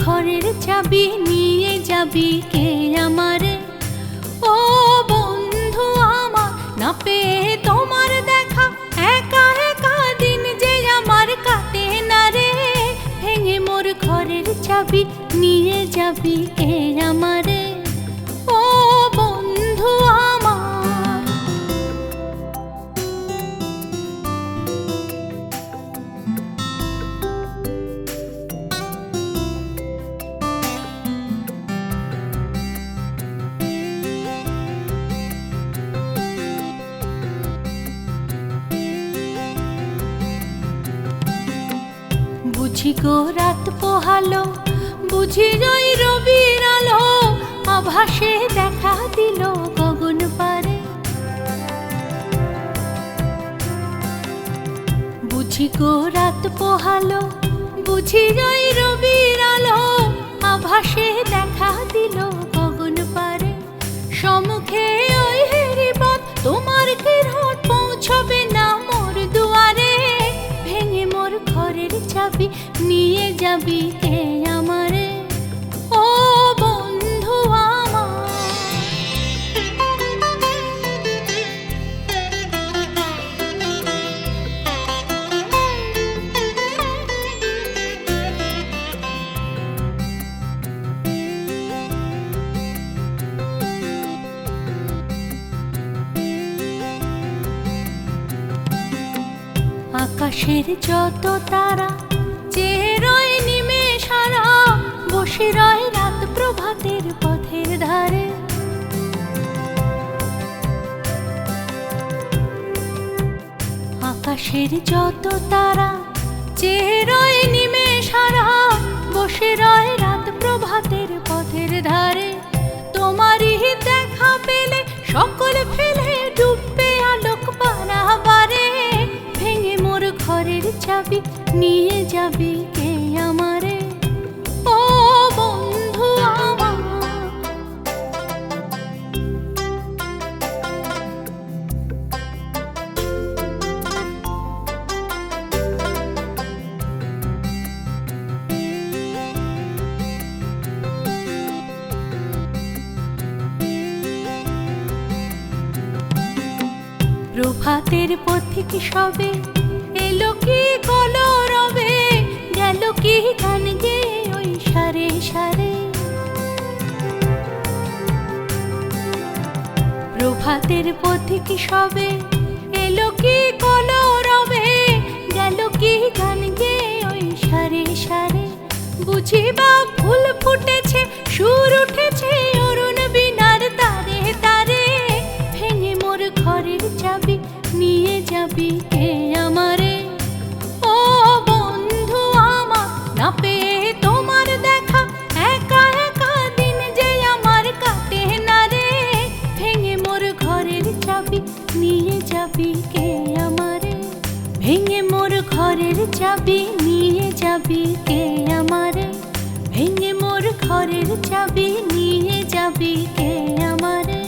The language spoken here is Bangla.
ঘরের চাবি নিয়ে যাবি কে আমারে? ও বন্ধু আমার, না পেয়ে তোমার দেখা একা একা দিন যে আমার কাটে না রে। ভেঙে মোর ঘরের চাবি নিয়ে যাবি কে আমারে? ও বন্ধু আমার। বুঝি গো রাত পোহালো, বুঝি ওই রবির আলো, আভাসে দেখা দিল গগন পারে। বুঝি গো রাত পোহালো, বুঝি ওই রবির আলো, আভাসে দেখা দিল গগন পারে। সম্মুখে ওই হেরিপথ, তোমার কিরণ পৌঁছবে না মোর দুয়ারে। ভেঙে মোর ঘরের চাবি নিয়ে যাবি কে আমারে? ও বন্ধু আমার। আকাশের যত তারা চেয়ে রয় নিমেষ হারা, বসে রয় রাত প্রভাতের পথের ধারে। আকাশের যত তারা চেয়ে রয় নিমেষ হারা, বসে রয় রাত প্রভাতের পথের ধারে। তোমারই দেখা পেলে সকল ফেলে ডুববে আলোক পারাবারে। ভেঙে মোর ঘরের চাবি নিয়ে যাবি কে আমারে? ও বন্ধু আমার। প্রভাতের পথিক সবে এলো কি কলরবে, গেল কি গান গেয়ে ওই সারে সারে। প্রভাতের পথিক সবে এলো কি কলরবে, গেল কি গান গেয়ে ওই সারে সারে। বুঝি বা ফুল ফুটেছে, সুর উঠেছে অরুণ বীণার তারে তারে। ভেঙে মোর ঘরের চাবি নিয়ে যাবি কে আমারে? ও বন্ধু আমার, না পেয়ে তোমার দেখা একা একা দিন যে আমার কাটে না রে। ভেঙে মোর ঘরের চাবি নিয়ে যাবি কে আমারে? ভেঙে মোর ঘরের চাবি নিয়ে যাবি কে আমারে? ভেঙে মোর ঘরের চাবি নিয়ে যাবি কে আমারে?